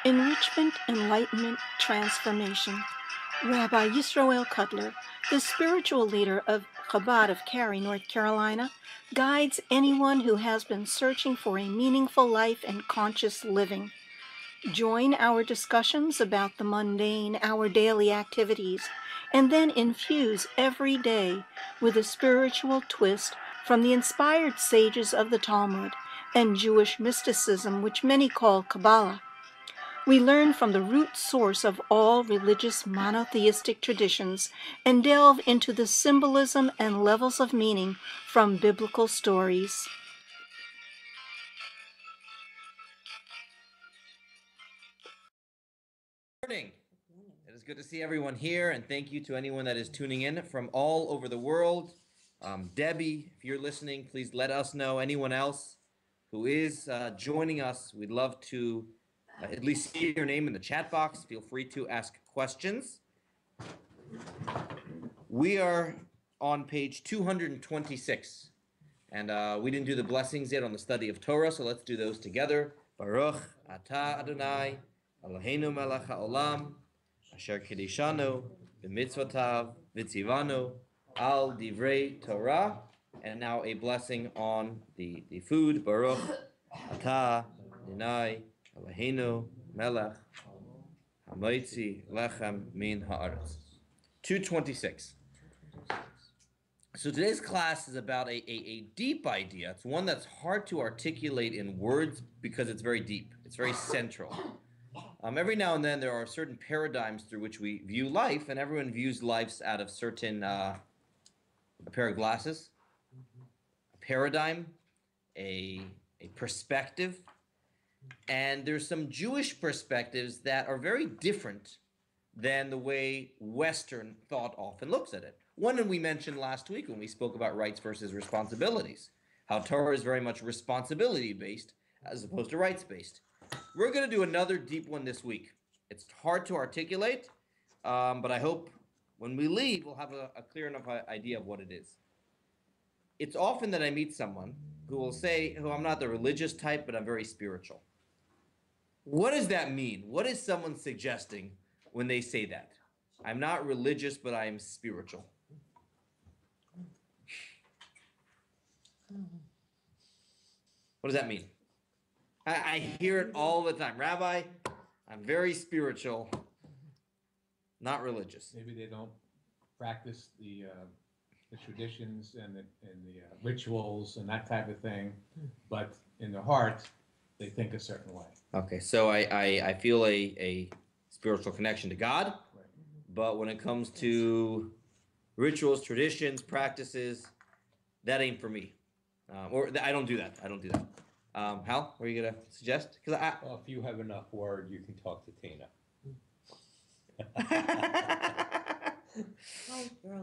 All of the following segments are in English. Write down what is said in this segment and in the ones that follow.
Enrichment, Enlightenment, Transformation. Rabbi Yisroel Cutler, the spiritual leader of Chabad of Cary, North Carolina, guides anyone who has been searching for a meaningful life and conscious living. Join our discussions about the mundane, our daily activities, and then infuse every day with a spiritual twist from the inspired sages of the Talmud and Jewish mysticism, which many call Kabbalah. We learn from the root source of all religious monotheistic traditions and delve into the symbolism and levels of meaning from biblical stories. Good morning. It is good to see everyone here, and thank you to anyone that is tuning in from all over the world. Debbie, if you're listening, please let us know. Anyone else who is joining us, we'd love to at least see your name in the chat box. Feel free to ask questions. We are on page 226, and we didn't do the blessings yet on the study of Torah, so let's do those together. Baruch atah Adonai Eloheinu melech haolam asher kiddushanu b'mitzvotav v'tzivanu al divrei Torah. And now a blessing on the food. Baruch atah Adonai Eloheinu melech hamoitzi lechem min haaretz. 226. So today's class is about a deep idea. It's one that's hard to articulate in words because it's very deep. It's very central. Every now and then there are certain paradigms through which we view life, and everyone views lives out of certain a pair of glasses, a paradigm, a perspective. And there's some Jewish perspectives that are very different than the way Western thought often looks at it. One we mentioned last week when we spoke about rights versus responsibilities, how Torah is very much responsibility-based as opposed to rights-based. We're going to do another deep one this week. It's hard to articulate, but I hope when we leave, we'll have a clear enough idea of what it is. It's often that I meet someone who will say, I'm not the religious type, but I'm very spiritual. What does that mean? What is someone suggesting when they say that? I'm not religious, but I am spiritual. What does that mean? I hear it all the time. Rabbi, I'm very spiritual, not religious. Maybe they don't practice the traditions and the rituals and that type of thing, but in their heart, they think a certain way. Okay, so I feel a spiritual connection to God, Right. But when it comes to rituals, traditions, practices, that ain't for me. I don't do that. Hal, what are you going to suggest? Well, if you have enough word, you can talk to Tina.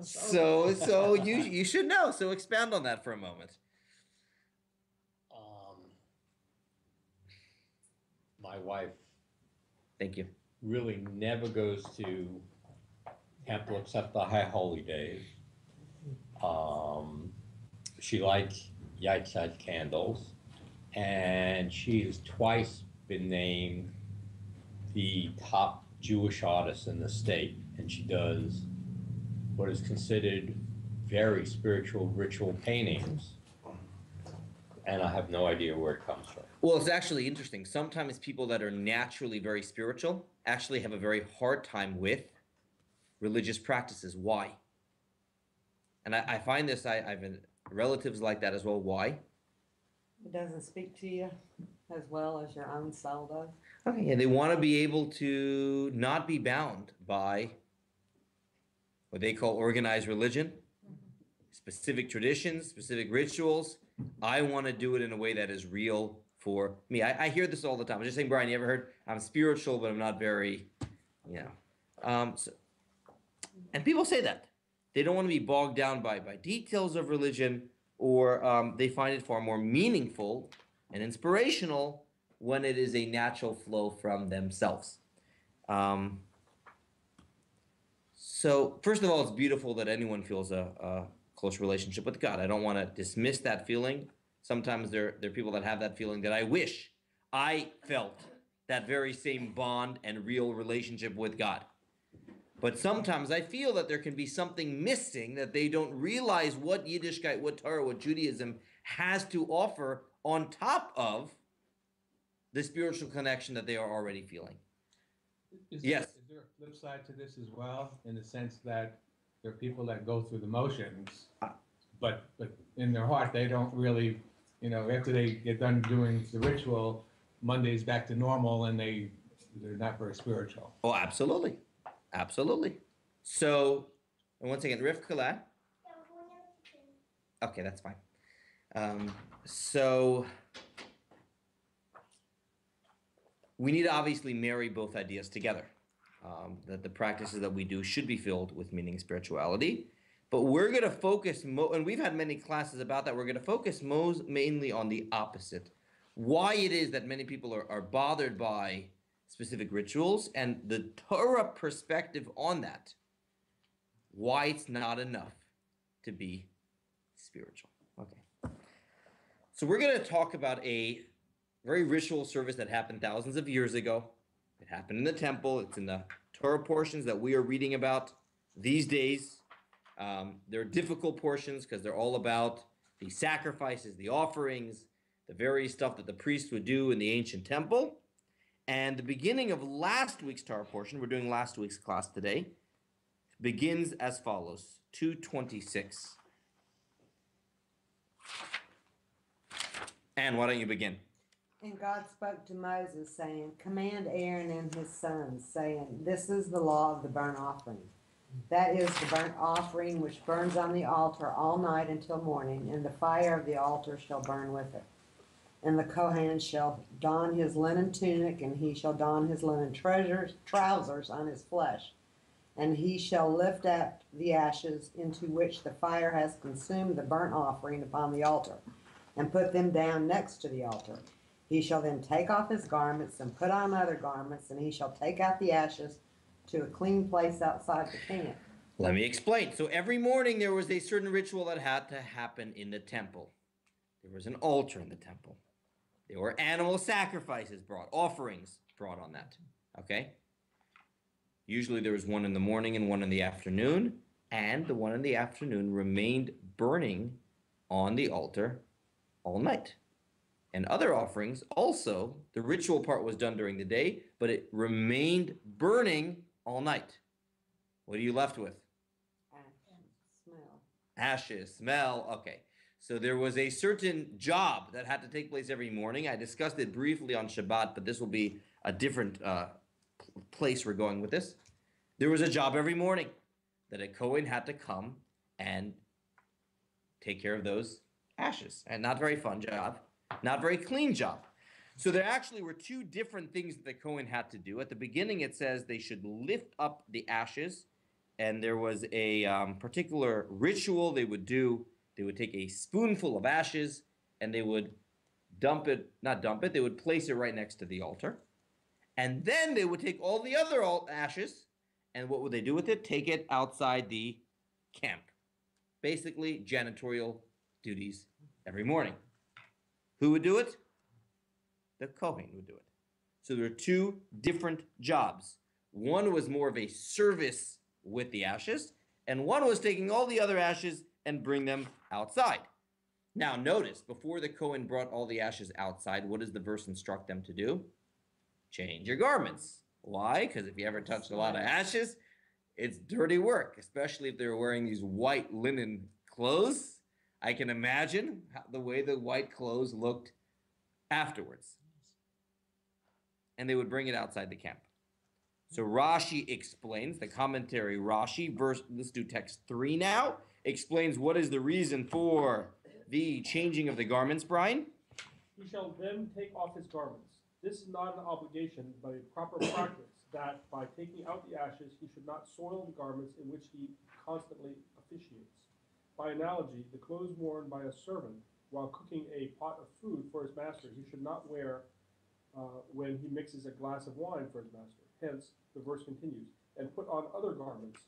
So you should know. So expound on that for a moment. My wife Thank you. really never goes to temple except the high holy days. She likes Yahrzeit candles, and she has twice been named the top Jewish artist in the state, and she does what is considered very spiritual ritual paintings, and I have no idea where it comes from. Well, it's actually interesting. Sometimes people that are naturally very spiritual actually have a very hard time with religious practices. Why? And I find this, I've been relatives like that as well. Why? It doesn't speak to you as well as your own soul does. Okay, yeah, they want to be able to not be bound by what they call organized religion, specific traditions, specific rituals. I want to do it in a way that is real for me. I hear this all the time. I was just saying, Brian, you ever heard, I'm spiritual, but I'm not very, and people say that. They don't want to be bogged down by details of religion, or they find it far more meaningful and inspirational when it is a natural flow from themselves. So first of all, it's beautiful that anyone feels a close relationship with God. I don't want to dismiss that feeling. Sometimes there are people that have that feeling that I wish I felt that very same bond and real relationship with God. But sometimes I feel that there can be something missing, that they don't realize what Yiddishkeit, what Torah, what Judaism has to offer on top of the spiritual connection that they are already feeling. Yes. Is there a flip side to this as well, in the sense that there are people that go through the motions, but in their heart, they don't really, after they get done doing the ritual, Monday's back to normal and they're not very spiritual. Oh, absolutely. Absolutely. So, and once again, Rivkala. Okay, that's fine. So, we need to obviously marry both ideas together. That the practices that we do should be filled with meaning, spirituality. But we're going to focus, and we've had many classes about that, we're going to focus mainly on the opposite. Why it is that many people are bothered by specific rituals and the Torah perspective on that. Why it's not enough to be spiritual. Okay. So we're going to talk about a very ritual service that happened thousands of years ago. It happened in the temple. It's in the Torah portions that we are reading about these days. They're difficult portions because they're all about the sacrifices, the offerings, the very stuff that the priests would do in the ancient temple. And the beginning of last week's Torah portion, we're doing last week's class today, begins as follows, 226. Anne, why don't you begin? And God spoke to Moses, saying, Command Aaron and his sons, saying, This is the law of the burnt offering. That is the burnt offering which burns on the altar all night until morning, and the fire of the altar shall burn with it. And the Kohen shall don his linen tunic, and he shall don his linen trousers on his flesh. And he shall lift up the ashes into which the fire has consumed the burnt offering upon the altar, and put them down next to the altar. He shall then take off his garments and put on other garments, and he shall take out the ashes to a clean place outside the camp. Let me explain. So every morning there was a certain ritual that had to happen in the temple. There was an altar in the temple. There were animal sacrifices brought, offerings brought on that. Okay? Usually there was one in the morning and one in the afternoon, and the one in the afternoon remained burning on the altar all night. And other offerings also, the ritual part was done during the day, but it remained burning all night. What are you left with? Smell. Ashes, smell. Okay. So there was a certain job that had to take place every morning. I discussed it briefly on Shabbat, but this will be a different place we're going with this. There was a job every morning that a Kohen had to come and take care of those ashes. And not very fun job, not very clean job. So there actually were two different things that the Kohen had to do. At the beginning, it says they should lift up the ashes, and there was a particular ritual they would do. They would take a spoonful of ashes, and they would they would place it right next to the altar. And then they would take all the other ashes, and what would they do with it? Take it outside the camp. Basically, janitorial duties every morning. Who would do it? The Kohen would do it. So there are two different jobs. One was more of a service with the ashes, and one was taking all the other ashes and bring them outside. Now notice, before the Kohen brought all the ashes outside, what does the verse instruct them to do? Change your garments. Why? Because if you ever touched a lot of ashes, it's dirty work, especially if they're wearing these white linen clothes. I can imagine the way the white clothes looked afterwards. And they would bring it outside the camp. So Rashi explains, the commentary Rashi, let's do text 3 now, explains what is the reason for the changing of the garments, Brian? He shall then take off his garments. This is not an obligation, but a proper practice, that by taking out the ashes, he should not soil the garments in which he constantly officiates. By analogy, the clothes worn by a servant while cooking a pot of food for his master, he should not wear when he mixes a glass of wine for his master. Hence, the verse continues, and put on other garments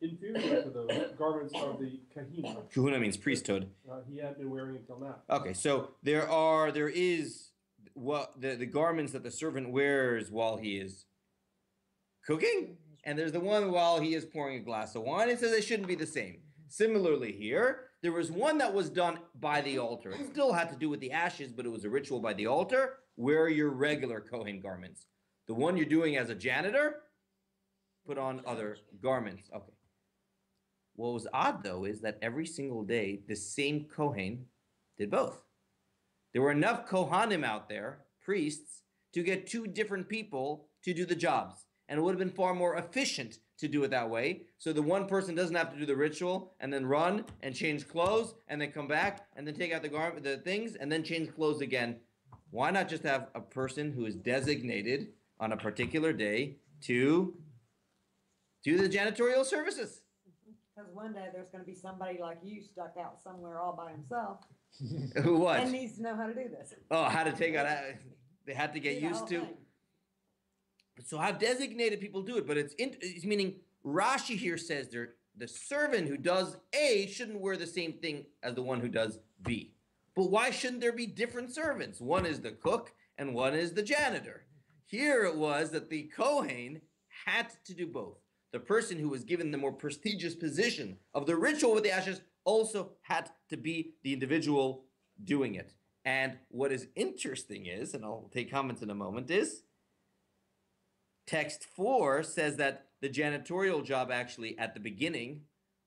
inferior to those garments of the kahuna. Kahuna means priesthood. He had been wearing until now. Okay, so there is what the garments that the servant wears while he is cooking, and there's the one while he is pouring a glass of wine. It says they shouldn't be the same. Similarly here, there was one that was done by the altar. It still had to do with the ashes, but it was a ritual by the altar. Wear your regular Kohen garments. The one you're doing as a janitor, put on other garments. Okay. What was odd, though, is that every single day, the same Kohen did both. There were enough Kohanim out there, priests, to get two different people to do the jobs. And it would have been far more efficient to do it that way. So the one person doesn't have to do the ritual and then run and change clothes and then come back and then take out the things and then change clothes again. Why not just have a person who is designated on a particular day to do the janitorial services? Because one day there's gonna be somebody like you stuck out somewhere all by himself Who what? and needs to know how to do this. Oh, how to take out, they had to get Do the used whole to. thing. So how designated people do it, but it's meaning Rashi here says the servant who does A shouldn't wear the same thing as the one who does B. But why shouldn't there be different servants? One is the cook and one is the janitor. Here it was that the Kohen had to do both. The person who was given the more prestigious position of the ritual with the ashes also had to be the individual doing it. And what is interesting is, and I'll take comments in a moment, is text 4 says that the janitorial job actually at the beginning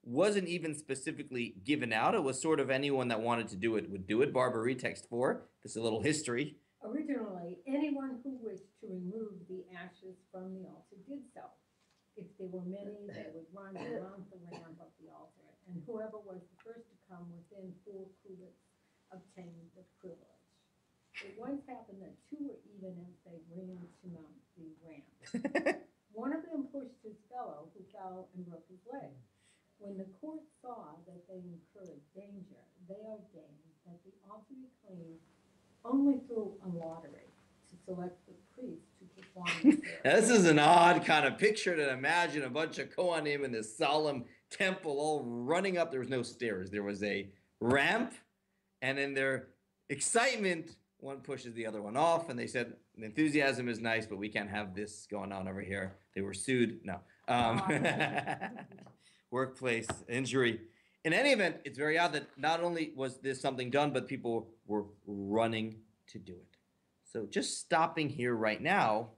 wasn't even specifically given out. It was sort of anyone that wanted to do it would do it. Barbara, read text 4. This is a little history. Originally, anyone who wished to remove the ashes from the altar did so. If there were many, they would run around the ramp of the altar, and whoever was the first to come within 4 cubits obtained the privilege. It once happened that 2 were even as they ran to mount the ramp. One of them pushed his fellow, who fell and broke his leg. When the court saw that they incurred danger, they ordained that the altar be cleaned only through a lottery to select the priest to perform the service. This is an odd kind of picture to imagine a bunch of Kohanim in this solemn temple all running up. There was no stairs. There was a ramp, and in their excitement, one pushes the other one off, and they said, the enthusiasm is nice, but we can't have this going on over here. They were sued. No. Workplace injury. In any event, it's very odd that not only was this something done, but people were running to do it. So just stopping here right now,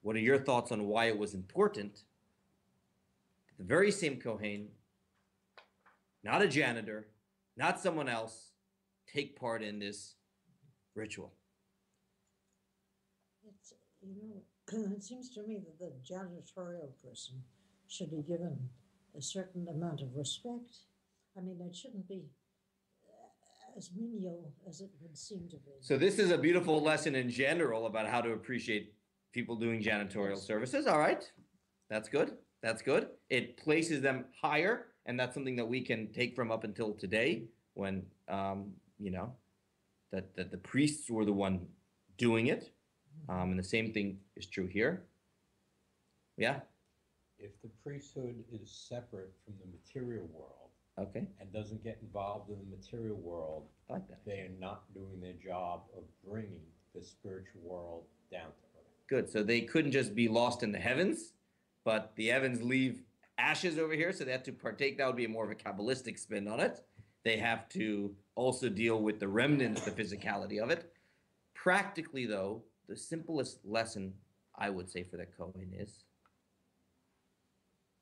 what are your thoughts on why it was important? The very same Kohen, not a janitor, not someone else, take part in this ritual. It's, it seems to me that the janitorial person should be given a certain amount of respect. I mean, it shouldn't be as menial as it would seem to be. So this is a beautiful lesson in general about how to appreciate people doing janitorial services. All right, that's good. That's good. It places them higher, and that's something that we can take from up until today, when that the priests were the one doing it, and the same thing is true here. Yeah. If the priesthood is separate from the material world Okay. and doesn't get involved in the material world, I like that. they are not doing their job of bringing the spiritual world down to earth. Good. So they couldn't just be lost in the heavens, but the heavens leave ashes over here, so they have to partake. That would be more of a Kabbalistic spin on it. They have to also deal with the remnants, the physicality of it. Practically, though, the simplest lesson I would say for the Kohen is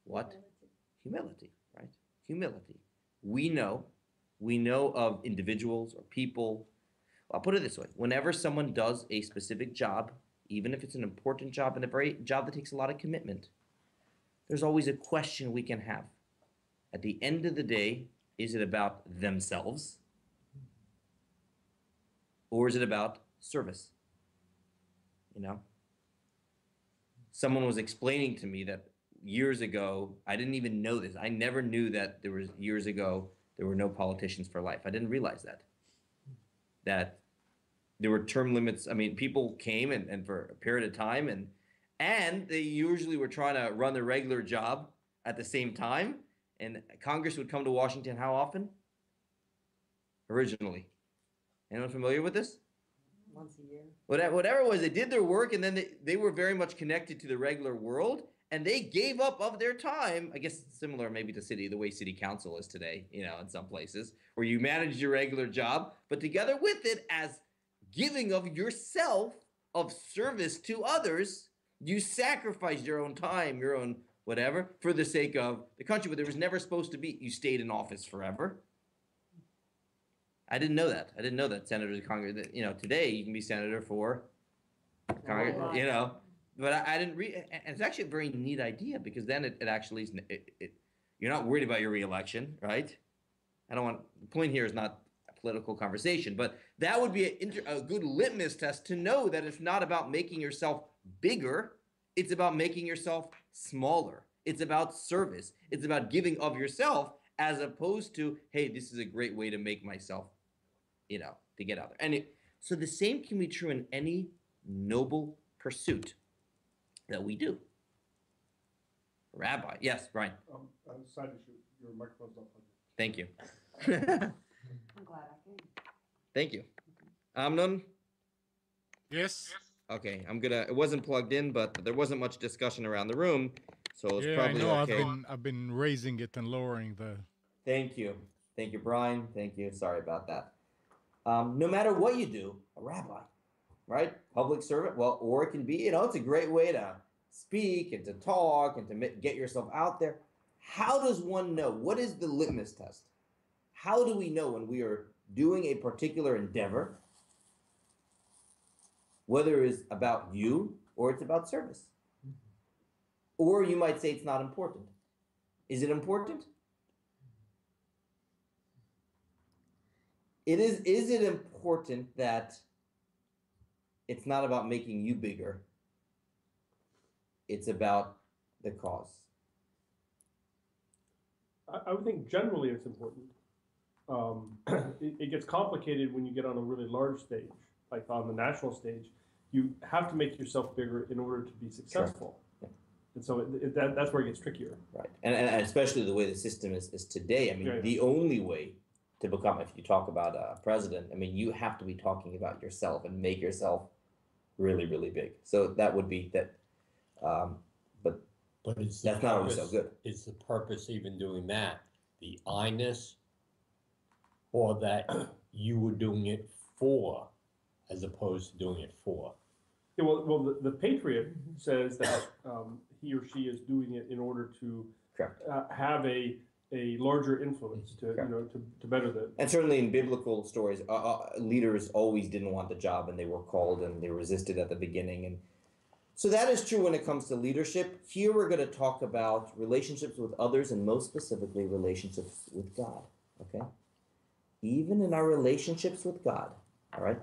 what? Humility, right? Humility. We know of individuals or people. I'll put it this way. Whenever someone does a specific job, even if it's an important job and a very job that takes a lot of commitment, there's always a question we can have. At the end of the day, is it about themselves? Or is it about service? Someone was explaining to me that years ago, I didn't even know this. I never knew that there was years ago, there were no politicians for life. I didn't realize that there were term limits. I mean, people came and for a period of time and they usually were trying to run their regular job at the same time. And Congress would come to Washington how often? Originally. Anyone familiar with this? once a year. Whatever it was, they did their work, and then they were very much connected to the regular world, and they gave up of their time. I guess similar maybe to the way city council is today, in some places, where you manage your regular job, but together with it, as giving of yourself, of service to others, you sacrifice your own time, your own whatever, for the sake of the country. But there was never supposed to be, you stayed in office forever. I didn't know that. I didn't know that senators, Congress, today you can be senator for Congress, but I didn't read, and it's actually a very neat idea, because then it actually is, you're not worried about your reelection, right? The point here is not a political conversation, but that would be a good litmus test to know that it's not about making yourself bigger, it's about making yourself smaller. It's about service. It's about giving of yourself, as opposed to, hey, this is a great way to make myself, to get out there. So the same can be true in any noble pursuit that we do. Rabbi, yes, Brian. Side issue, your microphone's not plugged in. Thank you. I'm glad I came. Thank you. Amnon? Yes. Okay, it wasn't plugged in, but there wasn't much discussion around the room, so it's Yeah, probably I know. okay. I've been raising it and lowering the. Thank you. Thank you, Brian. Thank you. Sorry about that. No matter what you do, a rabbi, right? Public servant, well, or it can be, it's a great way to speak and to talk and to get yourself out there. How does one know? What is the litmus test? How do we know when we are doing a particular endeavor, whether it's about you or it's about service? Or you might say it's not important. Is it important? Is it important that it's not about making you bigger? It's about the cause. I would think generally it's important. It gets complicated when you get on a really large stage, like on the national stage. You have to make yourself bigger in order to be successful. Sure. Yeah. And so that's where it gets trickier. Right. And especially the way the system is today. I mean, the only way to become, if you talk about a president, I mean, you have to be talking about yourself and make yourself really, really big. So that would be that. But it's that's not always so good. Is the purpose even doing that the I-ness, or that you were doing it for, as opposed to doing it for? Yeah, well, the patriot says that he or she is doing it in order to have a larger influence to to better the. And certainly in biblical stories, leaders always didn't want the job, and they were called, and they resisted at the beginning, and so that is true when it comes to leadership. Here we're going to talk about relationships with others, and most specifically relationships with God. Okay, even in our relationships with God, all right.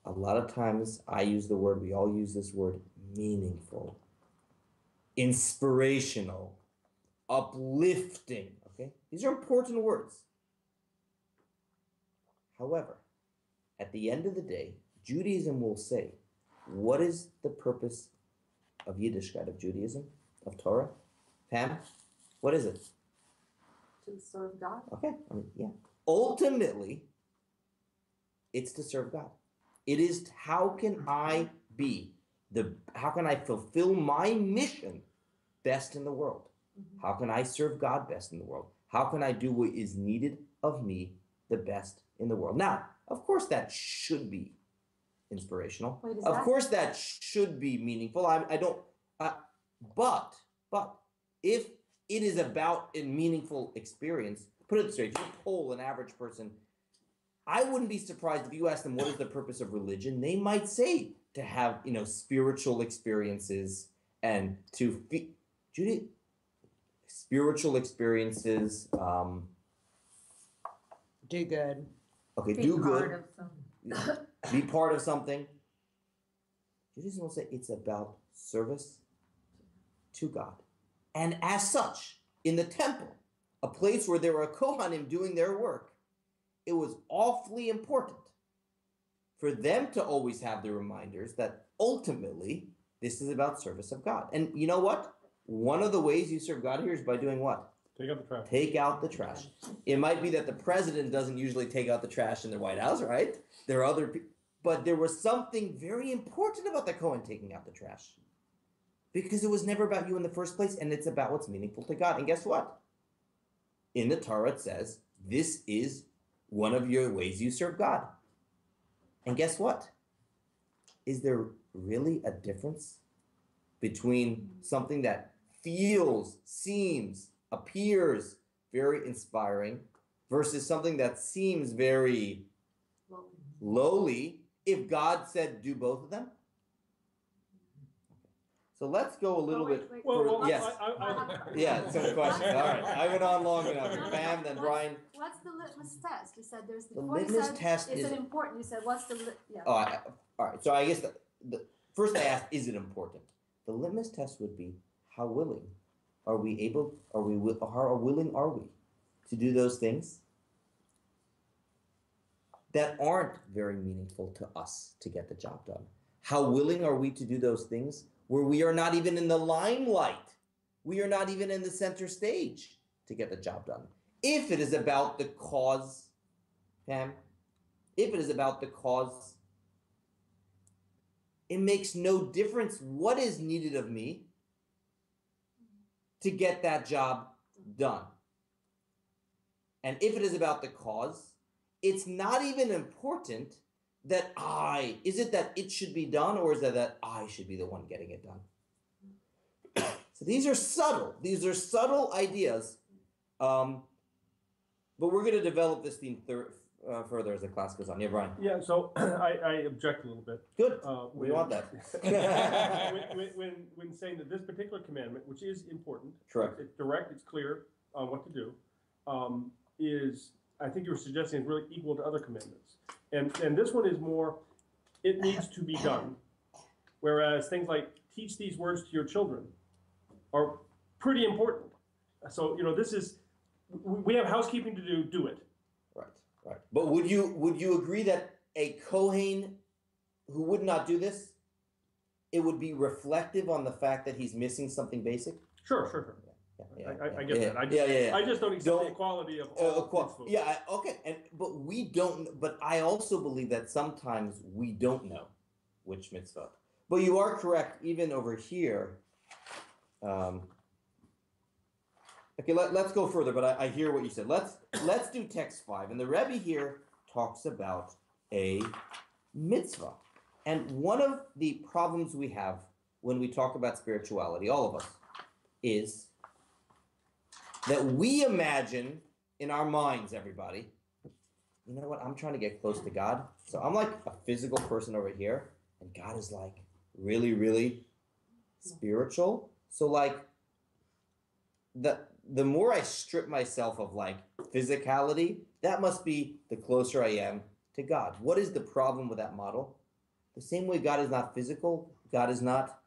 A lot of times we all use this word, meaningful, inspirational, uplifting, okay? These are important words. However, at the end of the day, Judaism will say, what is the purpose of Yiddishkeit, of Judaism, of Torah? Pam, what is it? To serve God. Okay, yeah. Ultimately, it's to serve God. It is how can I fulfill my mission best in the world? Mm-hmm. How can I serve God best in the world? How can I do what is needed of me the best in the world? Now, of course, that should be inspirational. Of course, that should be meaningful. But if it is about a meaningful experience, put it this way: if you poll an average person, I wouldn't be surprised if you ask them what is the purpose of religion. They might say to have, spiritual experiences and to spiritual experiences. Do good. Okay, do good. Be part of something. Judaism will say it's about service to God. And as such, in the temple, a place where there were Kohanim doing their work, it was awfully important for them to always have the reminders that ultimately this is about service of God. And you know what? One of the ways you serve God here is by doing what? Take out the trash. Take out the trash. It might be that the president doesn't usually take out the trash in the White House, right? There are other people. But there was something very important about the Kohen taking out the trash. Because it was never about you in the first place, and it's about what's meaningful to God. And guess what? In the Torah it says, this is one of your ways you serve God. And guess what? Is there really a difference between something that feels, seems, appears very inspiring versus something that seems very lowly if God said do both of them? So let's go a little bit further. Yes. Yeah, some questions. All right. I went on long enough. Pam, then Brian. What's the litmus test? You said there's The before you litmus said, test is is- it important? You said what's the yeah. Oh, all right. So I guess the first I asked, is it important? The litmus test would be, how willing are we able? How willing are we to do those things that aren't very meaningful to us to get the job done? How willing are we to do those things where we are not even in the limelight? We are not even in the center stage to get the job done. If it is about the cause, Pam, if it is about the cause, it makes no difference what is needed of me to get that job done. And if it is about the cause, it's not even important that is it that it should be done, or is it that I should be the one getting it done? So these are subtle ideas, but we're going to develop this theme further as the class goes on. Yeah, Brian. Yeah, so I object a little bit. Good. We We want that. when saying that this particular commandment, which is important, Correct. it's direct, it's clear on what to do, is, I think you were suggesting, is really equal to other commandments. And this one is more, it needs to be done. Whereas things like teach these words to your children are pretty important. So, this is, we have housekeeping to do it. Right. But would you agree that a Kohen who would not do this, it would be reflective on the fact that he's missing something basic? Sure. Yeah, I get that. I just don't accept the equality of all mitzvot. Yeah, okay. But we don't. But I also believe that sometimes we don't know which mitzvah. But you are correct. Even over here. Okay, let's go further. But I hear what you said. Let's do text 5. And the Rebbe here talks about a mitzvah. And one of the problems we have when we talk about spirituality, all of us, is that we imagine in our minds, everybody, you know what, I'm trying to get close to God. So I'm like a physical person over here, and God is like really, really spiritual. So like the more I strip myself of like physicality, that must be the closer I am to God. What is the problem with that model? The same way God is not physical, God is not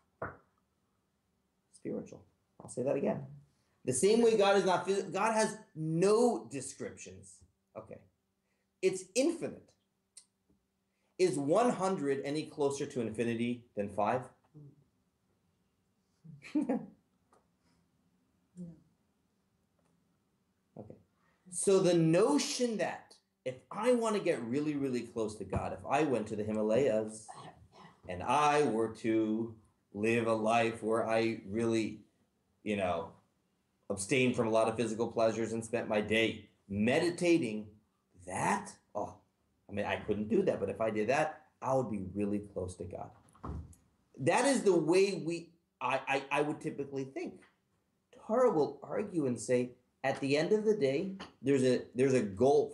spiritual. I'll say that again. The same way God is not physical, God has no descriptions. Okay. It's infinite. Is 100 any closer to infinity than 5? Okay. So the notion that if I want to get really, really close to God, if I went to the Himalayas and I were to live a life where I really, abstained from a lot of physical pleasures and spent my day meditating, I couldn't do that. But if I did that, I would be really close to God. That is the way I would typically think. Torah will argue and say, at the end of the day, there's a gulf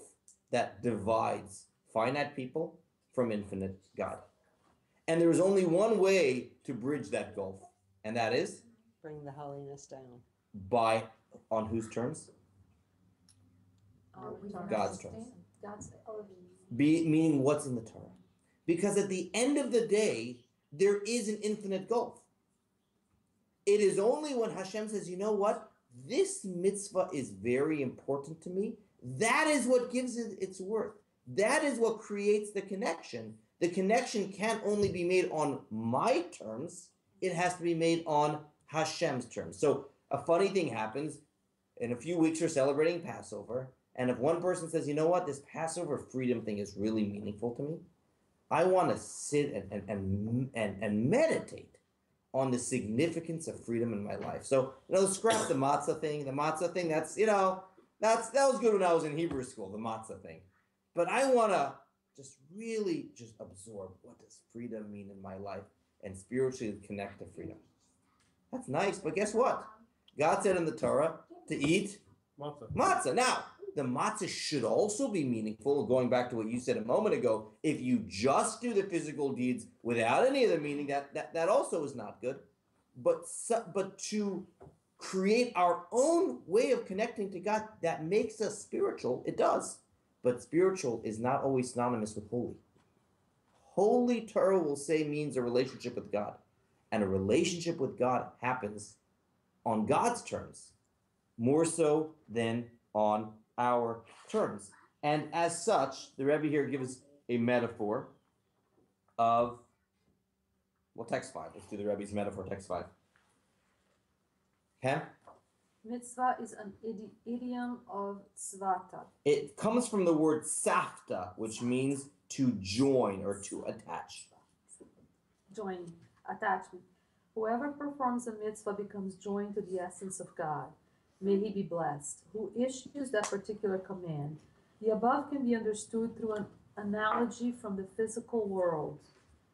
that divides finite people from infinite God. And there's only one way to bridge that gulf, and that is? Bring the holiness down. On whose terms? God's terms. Meaning what's in the Torah. Because at the end of the day, there is an infinite gulf. It is only when Hashem says, you know what? This mitzvah is very important to me. That is what gives it its worth. That is what creates the connection. The connection can't only be made on my terms. It has to be made on Hashem's terms. So a funny thing happens. in a few weeks we're celebrating Passover, and if one person says, you know what, this Passover freedom thing is really meaningful to me, I want to sit and meditate on the significance of freedom in my life. So, scrap the matzah thing. The matzah thing, that was good when I was in Hebrew school, the matzah thing. But I want to just really just absorb, what does freedom mean in my life, and spiritually connect to freedom. That's nice, but guess what? God said in the Torah to eat matzah. Now, the matzah should also be meaningful, going back to what you said a moment ago. If you just do the physical deeds without any of the meaning, that also is not good. But to create our own way of connecting to God that makes us spiritual, it does. But spiritual is not always synonymous with holy. Holy, Torah will say, means a relationship with God. And a relationship with God happens on God's terms, more so than on our terms. And as such, the Rebbe here gives a metaphor of, text 5. Let's do the Rebbe's metaphor, text 5. Okay? Mitzvah is an idiom of tzvata. It comes from the word safta, which means to join or to attach. Join, attachment. Whoever performs a mitzvah becomes joined to the essence of God. May he be blessed. Who issues that particular command? The above can be understood through an analogy from the physical world.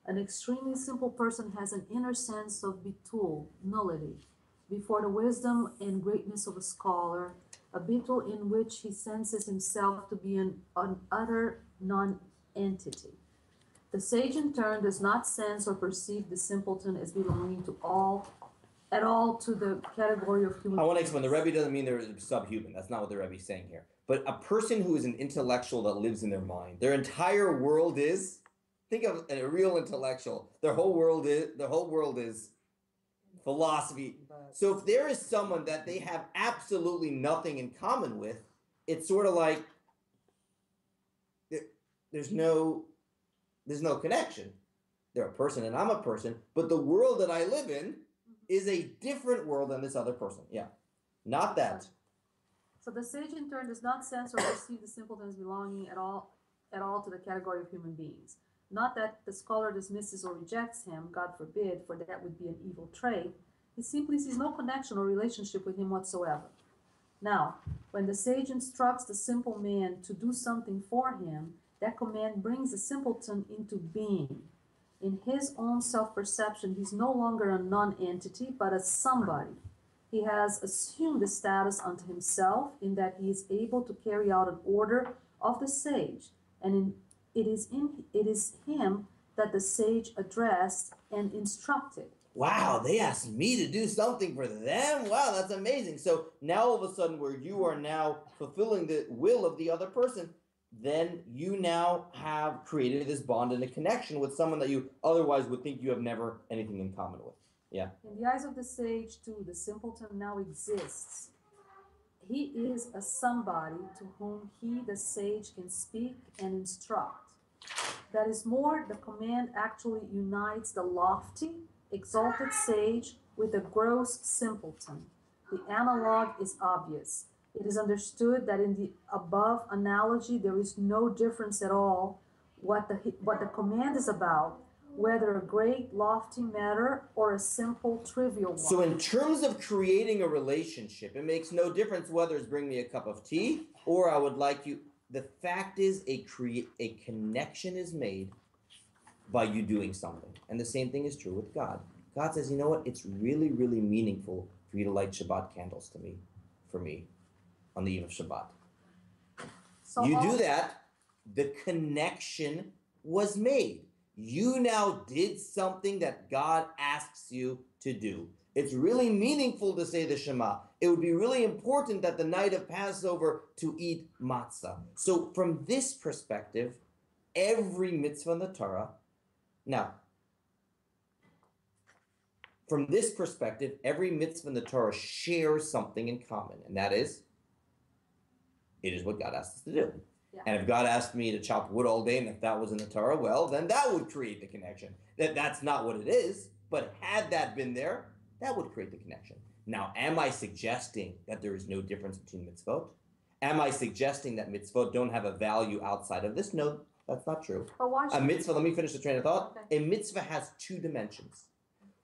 An extremely simple person has an inner sense of bitul, nullity, before the wisdom and greatness of a scholar, a bitul in which he senses himself to be an utter non-entity. The sage in turn does not sense or perceive the simpleton as belonging at all to the category of human. I want to explain. The Rebbe doesn't mean they're subhuman. That's not what the Rebbe is saying here. But a person who is an intellectual that lives in their mind, their entire world is, think of a real intellectual. Their whole world is philosophy. So if there is someone that they have absolutely nothing in common with, it's sort of like there's no connection. They're a person and I'm a person, but the world that I live in is a different world than this other person. Yeah, not that. So the sage in turn does not sense or perceive the simpleton as belonging at all to the category of human beings. Not that the scholar dismisses or rejects him, God forbid, for that would be an evil trait. He simply sees no connection or relationship with him whatsoever. Now, when the sage instructs the simple man to do something for him, that command brings the simpleton into being. In his own self-perception, he's no longer a non-entity, but a somebody. He has assumed the status unto himself in that he is able to carry out an order of the sage, and it is him that the sage addressed and instructed. Wow, they asked me to do something for them? Wow, that's amazing. So now all of a sudden where you are now fulfilling the will of the other person, then you now have created this bond and a connection with someone that you otherwise would think you have never anything in common with. Yeah. In the eyes of the sage, too, the simpleton now exists. He is a somebody to whom he, the sage, can speak and instruct. That is more, the command actually unites the lofty, exalted sage with the gross simpleton. The analog is obvious. It is understood that in the above analogy, there is no difference at all what the command is about, whether a great lofty matter or a simple trivial one. So in terms of creating a relationship, it makes no difference whether it's bring me a cup of tea or I would like you. The fact is a connection is made by you doing something. And the same thing is true with God. God says, you know what? It's really, really meaningful for you to light Shabbat candles for me on the eve of Shabbat. So you do that, the connection was made. You now did something that God asks you to do. It's really meaningful to say the Shema. It would be really important that the night of Passover to eat matzah. So from this perspective, every mitzvah in the Torah, now, from this perspective, every mitzvah in the Torah shares something in common, and that is, it is what God asked us to do. Yeah. And if God asked me to chop wood all day, and if that was in the Torah, well, then that would create the connection. That's not what it is, but had that been there, that would create the connection. Now, am I suggesting that there is no difference between mitzvot? Am I suggesting that mitzvot don't have a value outside of this? No, that's not true. But why A should mitzvah, let me finish the train of thought. Okay. A mitzvah has two dimensions.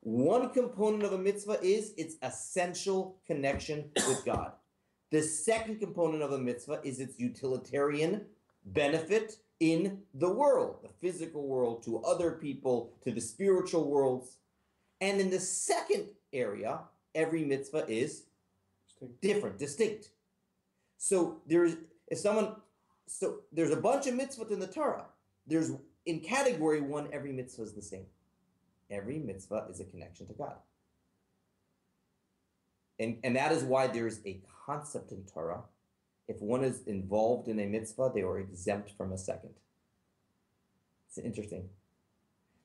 One component of a mitzvah is its essential connection with God. The second component of a mitzvah is its utilitarian benefit in the world, the physical world, to other people, to the spiritual worlds. And in the second area, every mitzvah is different, distinct. So there's a bunch of mitzvot in the Torah. There's in category one, every mitzvah is the same. Every mitzvah is a connection to God. And that is why there's a concept in Torah. If one is involved in a mitzvah, they are exempt from a second. It's interesting.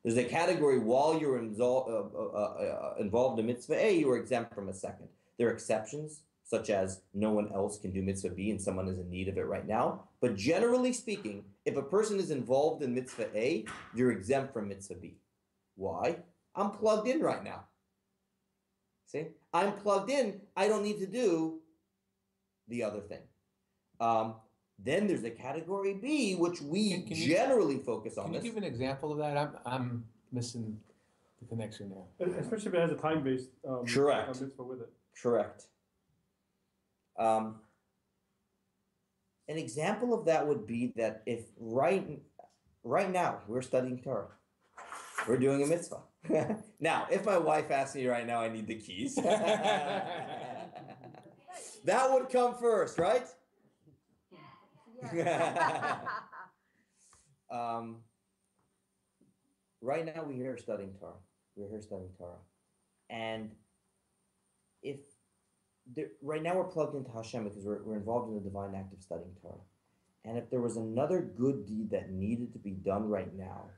There's a category while you're involved in mitzvah A, you are exempt from a second. There are exceptions, such as no one else can do mitzvah B and someone is in need of it right now. But generally speaking, if a person is involved in mitzvah A, you're exempt from mitzvah B. Why? I'm plugged in right now. See? I'm plugged in. I don't need to do the other thing. Then there's a category B, which we Can you- generally focus on Can you this. give an example of that? I'm missing the connection there. Especially if it has a time-based Correct. mitzvah with it. Correct. An example of that would be that if right now we're studying Torah, we're doing a mitzvah. Now, if my wife asks me right now, I need the keys. That would come first, right? Right now we're here studying Torah. And right now we're plugged into Hashem because we're involved in the divine act of studying Torah. And if there was another good deed that needed to be done right now,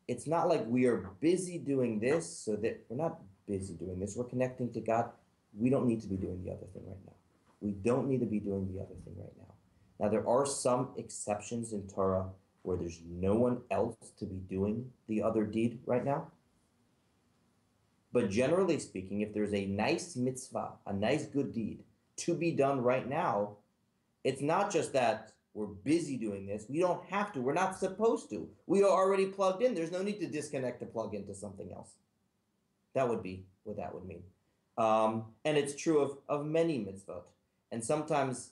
it's not like we are busy doing this, so that we're not busy doing this. We're connecting to God. We don't need to be doing the other thing right now. We don't need to be doing the other thing right now. Now, there are some exceptions in Torah where there's no one else to be doing the other deed right now. But generally speaking, if there's a nice mitzvah, a nice good deed to be done right now, it's not just that we're busy doing this. We don't have to. We're not supposed to. We are already plugged in. There's no need to disconnect to plug into something else. That would be what that would mean. And it's true of many mitzvot. And sometimes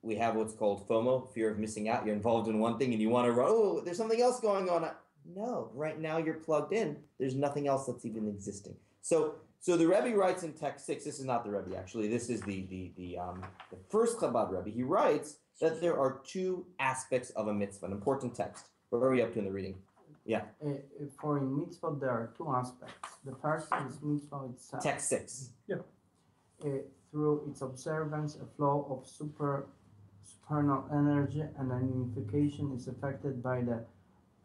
we have what's called FOMO, fear of missing out. You're involved in one thing and you want to run, oh, there's something else going on. No, right now you're plugged in. There's nothing else that's even existing. So the Rebbe writes in text 6, this is not the Rebbe actually, this is the first Chabad Rebbe. He writes that there are two aspects of a mitzvah, an important text. Where are we up to in the reading? Yeah. For in mitzvah there are two aspects. The first is mitzvah itself. Text 6. Through its observance, a flow of supernal energy and an unification is affected by the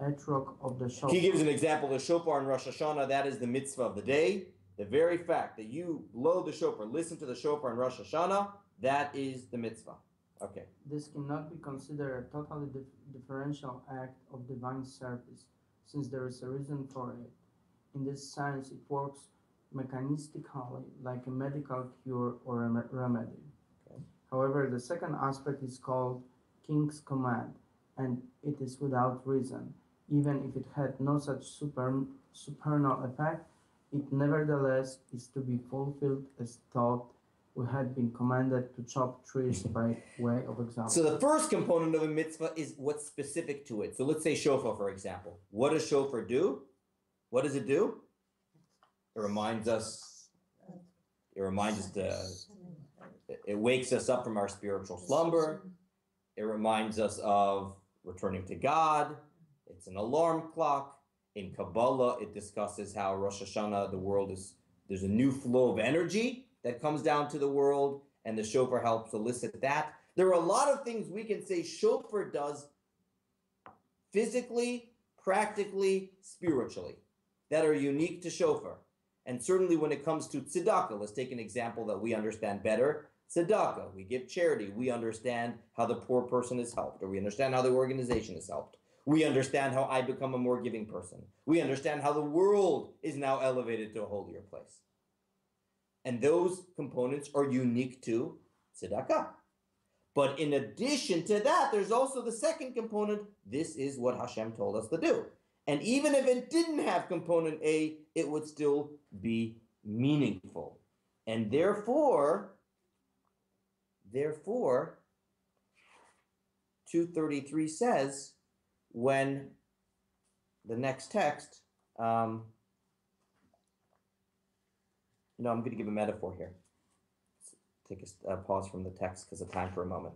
etrog of the shofar. He gives an example of the shofar in Rosh Hashanah. That is the mitzvah of the day. The very fact that you blow the shofar, listen to the shofar in Rosh Hashanah, that is the mitzvah. Okay. This cannot be considered a totally differential act of divine service, since there is a reason for it. In this sense, it works mechanistically, like a medical cure or a remedy. Okay. However, the second aspect is called King's command, and it is without reason. Even if it had no such supernal effect, it nevertheless is to be fulfilled as thought we had been commanded to chop trees by way of example. So the first component of a mitzvah is what's specific to it. So let's say shofar, for example. What does shofar do? What does it do? It reminds us it wakes us up from our spiritual slumber. It reminds us of returning to God. It's an alarm clock. In Kabbalah, it discusses how Rosh Hashanah, there's a new flow of energy that comes down to the world, and the shofar helps elicit that. There are a lot of things we can say shofar does physically, practically, spiritually that are unique to shofar. And certainly when it comes to tzedakah, let's take an example that we understand better. Tzedakah, we give charity. We understand how the poor person is helped, or we understand how the organization is helped. We understand how I become a more giving person. We understand how the world is now elevated to a holier place. And those components are unique to tzedakah. But in addition to that, there's also the second component. This is what Hashem told us to do. And even if it didn't have component A, it would still be meaningful. And therefore, 233 says, when the next text, I'm going to give a metaphor here. Take a pause from the text because of time for a moment.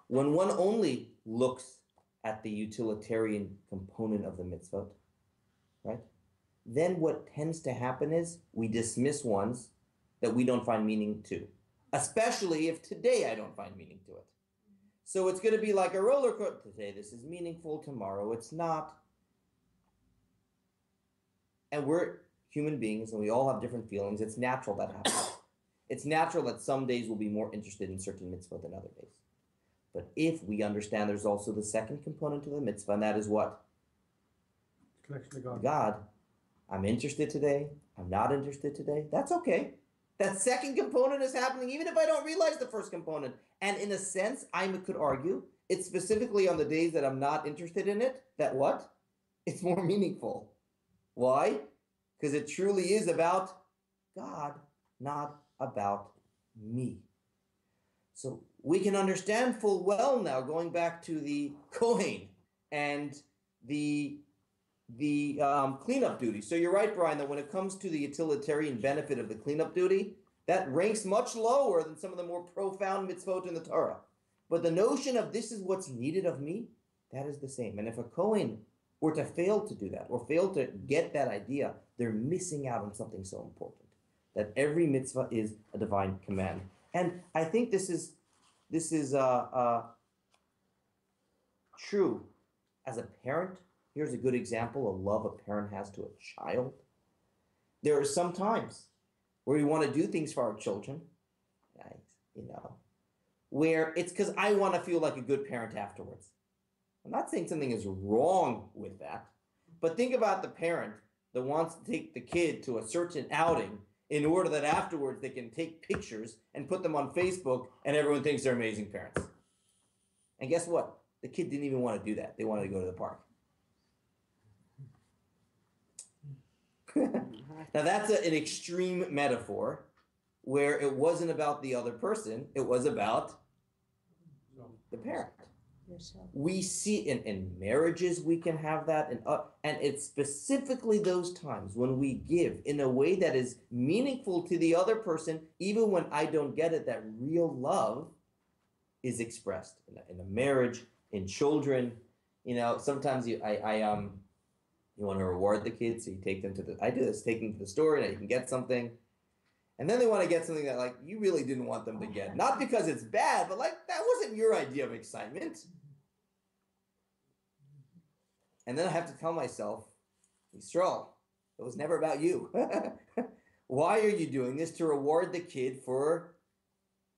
When one only looks at the utilitarian component of the mitzvot, right? Then what tends to happen is we dismiss ones that we don't find meaning to, especially if today I don't find meaning to it. So it's going to be like a roller coaster. Today this is meaningful, tomorrow it's not. And we're human beings and we all have different feelings. It's natural that happens. It's natural that some days we'll be more interested in certain mitzvah than other days. But if we understand there's also the second component to the mitzvah, and that is what? Connection to God. God. I'm interested today. I'm not interested today. That's okay. That second component is happening even if I don't realize the first component. And in a sense, I could argue it's specifically on the days that I'm not interested in it that what? It's more meaningful. Why? Because it truly is about God, not about me. So we can understand full well now, going back to the Kohen and the cleanup duty. So you're right, Brian, that when it comes to the utilitarian benefit of the cleanup duty, that ranks much lower than some of the more profound mitzvot in the Torah. But the notion of this is what's needed of me, that is the same. And if a Kohen were to fail to do that, or fail to get that idea, they're missing out on something so important, that every mitzvah is a divine command. And I think this is true as a parent. Here's a good example of love a parent has to a child. There are some times where we want to do things for our children, where it's because I want to feel like a good parent afterwards. I'm not saying something is wrong with that, but think about the parent that wants to take the kid to a certain outing in order that afterwards they can take pictures and put them on Facebook and everyone thinks they're amazing parents. And guess what? The kid didn't even want to do that. They wanted to go to the park. Now that's an extreme metaphor where it wasn't about the other person, it was about the parent. We see in marriages we can have that, and it's specifically those times when we give in a way that is meaningful to the other person, even when I don't get it, that real love is expressed in a marriage, in children. Sometimes you want to reward the kids, so you take them take them to the store, and you can get something. And then they want to get something that you really didn't want them to get. Not because it's bad, but that wasn't your idea of excitement. And then I have to tell myself, Yisrael, it was never about you. Why are you doing this? To reward the kid for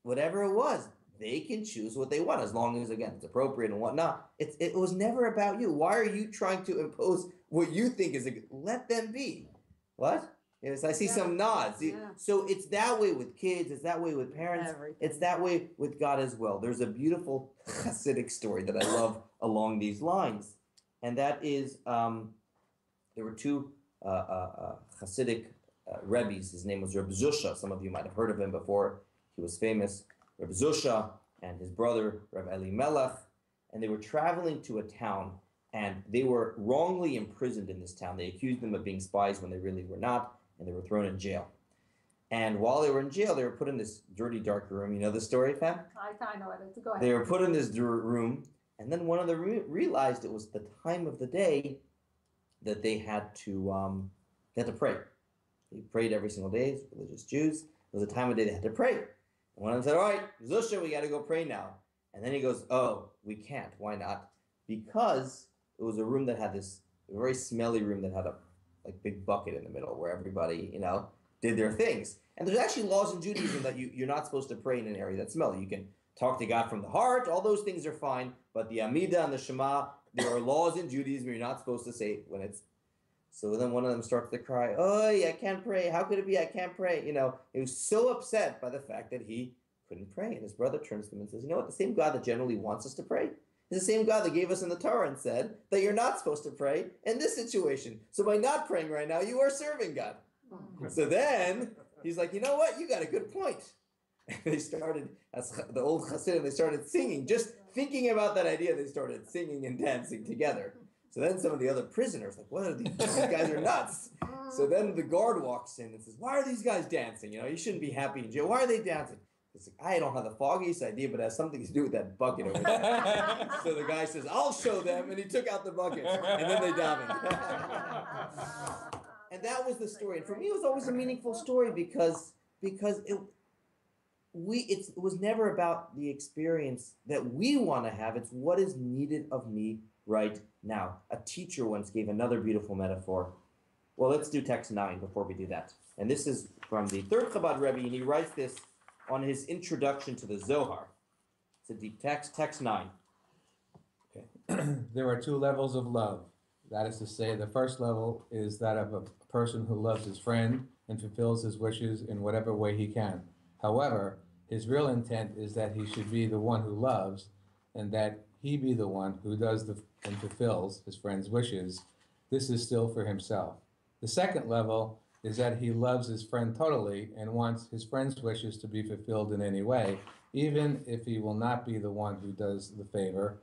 whatever it was. They can choose what they want as long as, again, it's appropriate and whatnot. It was never about you. Why are you trying to impose what you think is let them be? What? Yes, I see some nods. Yeah. So it's that way with kids. It's that way with parents. Everything. It's that way with God as well. There's a beautiful Hasidic story that I love along these lines. And that is, there were two Hasidic Rebbes. His name was Reb Zusha. Some of you might have heard of him before. He was famous. Reb Zusha and his brother, Reb Elimelech. And they were traveling to a town, and they were wrongly imprisoned in this town. They accused them of being spies when they really were not, and they were thrown in jail. And while they were in jail, they were put in this dirty, dark room. You know the story, Pam? I know it. Go ahead. They were put in this room, and then one of them realized it was the time of the day that they had to pray. They prayed every single day, religious Jews. It was a time of day they had to pray. And one of them said, all right, Zusha, we got to go pray now. And then he goes, oh, we can't. Why not? Because it was a room that had a very smelly room that had a big bucket in the middle where everybody, did their things. And there's actually laws in Judaism that you're not supposed to pray in an area that's smelly. You can talk to God from the heart. All those things are fine. But the Amidah and the Shema, there are laws in Judaism you're not supposed to say when it's. So then one of them starts to cry, "Oh, I can't pray. How could it be I can't pray?" He was so upset by the fact that he couldn't pray. And his brother turns to him and says, "You know what? The same God that generally wants us to pray is the same God that gave us in the Torah and said that you're not supposed to pray in this situation. So by not praying right now, you are serving God." So then he's like, "You know what? You got a good point." And they started, as the old Hasidim, they started singing. Just thinking about that idea, they started singing and dancing together. So then some of the other prisoners, like, what are these guys are nuts. So then the guard walks in and says, "Why are these guys dancing? You shouldn't be happy in jail. Why are they dancing?" It's like, "I don't have the foggiest idea, but it has something to do with that bucket over there." So the guy says, "I'll show them," and he took out the bucket, and then they davened. And that was the story. And for me, it was always a meaningful story because it was never about the experience that we want to have. It's what is needed of me right now. A teacher once gave another beautiful metaphor. Well, let's do text 9 before we do that. And this is from the third Chabad Rebbe, and he writes this on his introduction to the Zohar. It's a deep text, text 9. Okay. There are two levels of love. That is to say, the first level is that of a person who loves his friend and fulfills his wishes in whatever way he can. However, his real intent is that he should be the one who loves and that he be the one who does and fulfills his friend's wishes. This is still for himself. The second level is that he loves his friend totally and wants his friend's wishes to be fulfilled in any way, even if he will not be the one who does the favor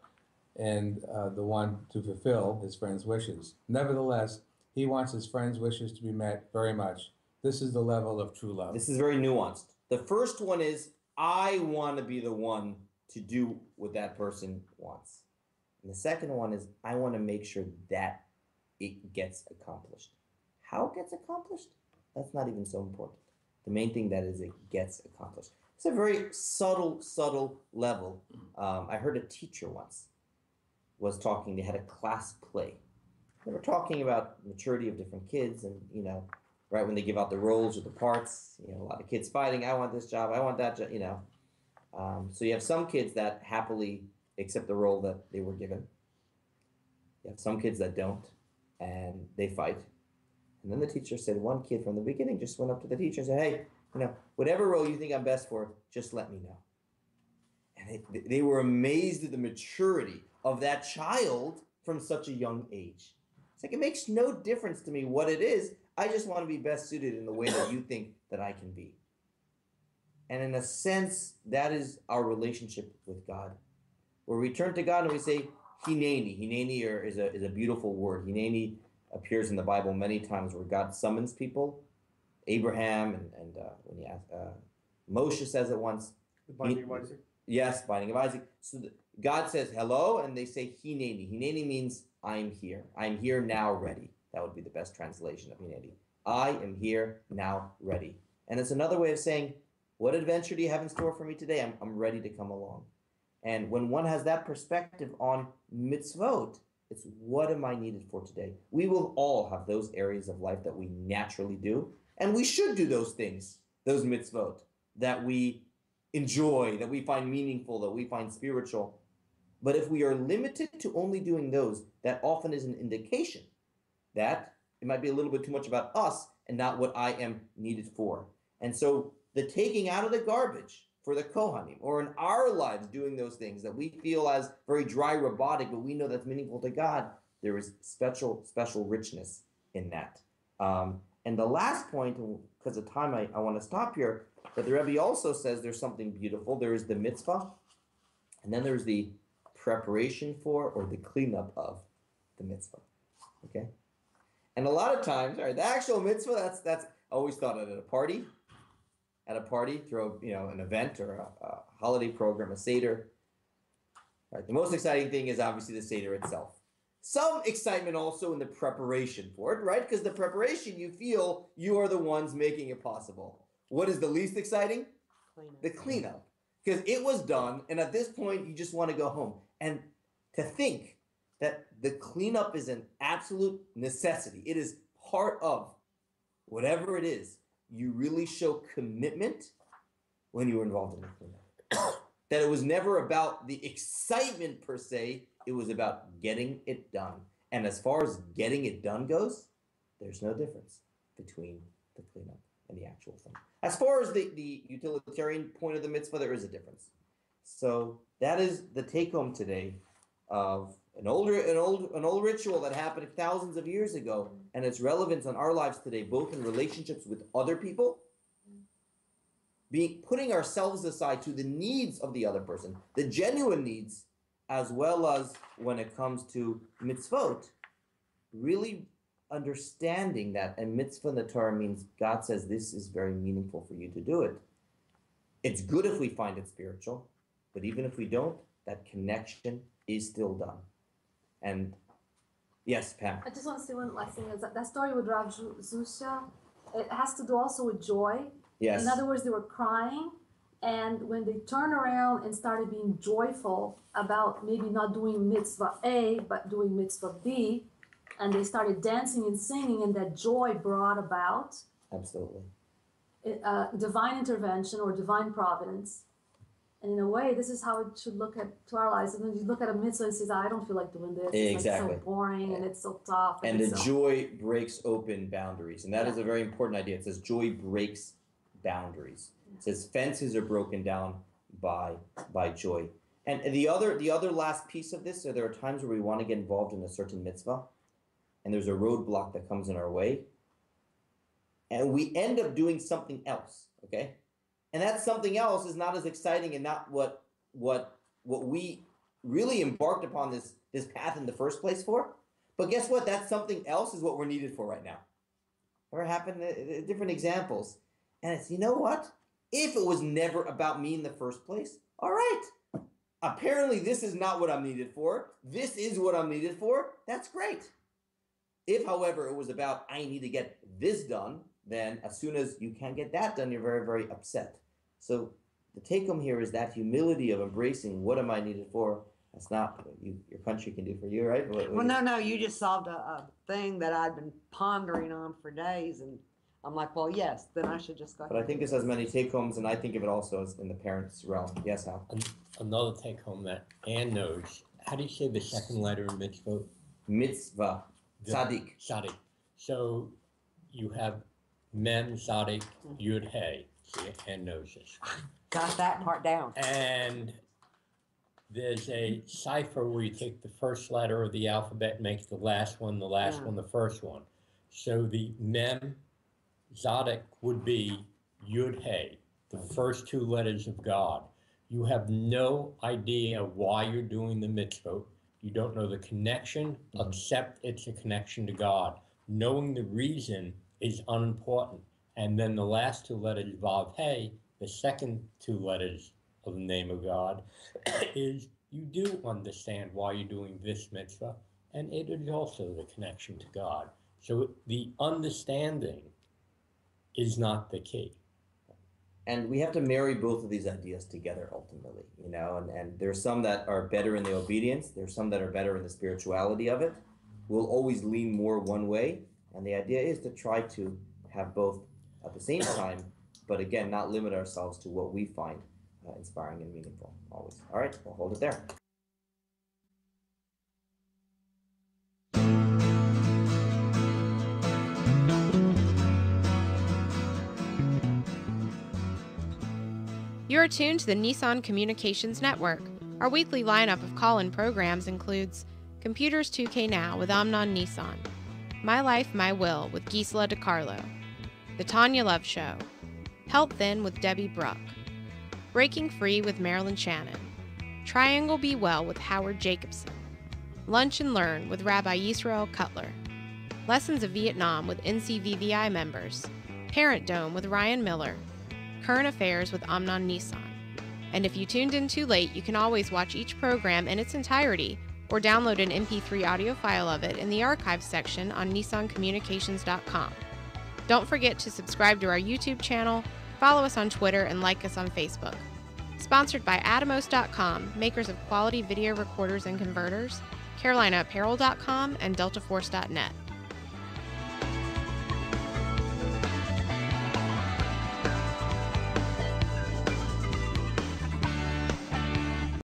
and the one to fulfill his friend's wishes. Nevertheless, he wants his friend's wishes to be met very much. This is the level of true love. This is very nuanced. The first one is, I want to be the one to do what that person wants. And the second one is, I want to make sure that it gets accomplished. How it gets accomplished? That's not even so important. The main thing that is it gets accomplished. It's a very subtle level. I heard a teacher once was talking, they had a class play. They were talking about maturity of different kids and, right when they give out the roles or the parts, a lot of kids fighting, I want this job, I want that job, So you have some kids that happily accept the role that they were given. You have some kids that don't, and they fight. And then the teacher said, one kid from the beginning just went up to the teacher and said, "Hey, whatever role you think I'm best for, just let me know." And they were amazed at the maturity of that child from such a young age. It's like, it makes no difference to me what it is. I just want to be best suited in the way that you think that I can be. And in a sense, that is our relationship with God, where we turn to God and we say, Hineni. Hineni is a beautiful word. Hineni appears in the Bible many times where God summons people. Abraham and when he asked, Moshe says it once. The binding of Isaac. Yes, binding of Isaac. So God says hello, and they say Hineni. Hineni means I'm here. I'm here now, ready. That would be the best translation of Hineni. I am here now, ready. And it's another way of saying, what adventure do you have in store for me today? I'm ready to come along. And when one has that perspective on mitzvot, it's what am I needed for today? We will all have those areas of life that we naturally do, and we should do those things, those mitzvot, that we enjoy, that we find meaningful, that we find spiritual. But if we are limited to only doing those, that often is an indication that it might be a little bit too much about us and not what I am needed for. And so the taking out of the garbage for the Kohanim, or in our lives doing those things that we feel as very dry, robotic, but we know that's meaningful to God, there is special richness in that. And the last point, because of time, I want to stop here, but the Rebbe also says there's something beautiful. There is the mitzvah, and then there's the preparation for or the cleanup of the mitzvah. Okay? And a lot of times, all right, the actual mitzvah, that's always thought of at a party. At a party, through an event or a holiday program, a Seder. Right, the most exciting thing is obviously the Seder itself. Some excitement also in the preparation for it, right? Because the preparation, you feel you are the ones making it possible. What is the least exciting? The cleanup. Because it was done, and at this point, you just want to go home. And to think that the cleanup is an absolute necessity, it is part of whatever it is, you really show commitment when you were involved in the cleanup. That it was never about the excitement per se, it was about getting it done. And as far as getting it done goes, there's no difference between the cleanup and the actual thing. As far as the utilitarian point of the mitzvah, there is a difference. So that is the take-home today of an old ritual that happened thousands of years ago, and its relevance on our lives today, both in relationships with other people, putting ourselves aside to the needs of the other person, the genuine needs, as well as when it comes to mitzvot, really understanding that a mitzvah in the Torah means God says this is very meaningful for you to do it. It's good if we find it spiritual, but even if we don't, that connection is still done. And yes, Pam. I just want to say one last thing. Is that story with Rav Zusha, it has to do also with joy. Yes. In other words, they were crying, and when they turned around and started being joyful about maybe not doing mitzvah A, but doing mitzvah B, and they started dancing and singing, and that joy brought about Absolutely. Divine intervention or divine providence. And in a way, this is how it should look to our lives. And when you look at a mitzvah and says, I don't feel like doing this. Exactly. It's like so boring and it's so tough. And the joy breaks open boundaries. And that is a very important idea. It says joy breaks boundaries. It says fences are broken down by joy. And the other last piece of this, so there are times where we want to get involved in a certain mitzvah, and there's a roadblock that comes in our way, and we end up doing something else, okay? And that something else is not as exciting and not what we really embarked upon this path in the first place for. But guess what? That something else is what we're needed for right now. Ever happened? Different examples. And it's, you know what? If it was never about me in the first place, all right. Apparently this is not what I'm needed for. This is what I'm needed for. That's great. If, however, it was about I need to get this done, then as soon as you can't get that done, you're very, very upset. So the take-home here is that humility of embracing what am I needed for. That's not what your country can do for you, right? Well, no, you just solved a thing that I've been pondering on for days, and I'm like, well, yes, then I should just go. But I think this has many take-homes, and I think of it also as in the parents' realm. Yes, Hal? Another take-home that Ann knows. How do you say the second letter in mitzvah? Mitzvah. Tzaddik. Tzaddik. So you have Mem, Tzaddik, Yud, Hey. See, Ann knows this. Got that part down. And there's a cipher where you take the first letter of the alphabet and make the last one the first one. So the Mem, Tzaddik would be Yud, Hey, the first two letters of God. You have no idea why you're doing the mitzvah. You don't know the connection, except it's a connection to God. Knowing the reason is unimportant. And then the last two letters, Vav Hey, the second two letters of the name of God, is you do understand why you're doing this mitzvah, and it is also the connection to God. So the understanding is not the key. And we have to marry both of these ideas together ultimately, and there's some that are better in the obedience, there's some that are better in the spirituality of it. We'll always lean more one way, and the idea is to try to have both at the same time, but again, not limit ourselves to what we find inspiring and meaningful always. All right, we'll hold it there. You're tuned to the Nissan Communications Network. Our weekly lineup of call-in programs includes Computers 2K Now with Amnon Nissan, My Life, My Will with Gisela DiCarlo, The Tanya Love Show, Health Then with Debbie Bruck, Breaking Free with Marilyn Shannon, Triangle Be Well with Howard Jacobson, Lunch and Learn with Rabbi Yisrael Cutler, Lessons of Vietnam with NCVVI members, Parent Dome with Ryan Miller, Current Affairs with Amnon Nissan. And if you tuned in too late, you can always watch each program in its entirety or download an MP3 audio file of it in the archives section on nissancommunications.com. Don't forget to subscribe to our YouTube channel, follow us on Twitter, and like us on Facebook. Sponsored by Atomos.com, makers of quality video recorders and converters, CarolinaApparel.com, and DeltaForce.net.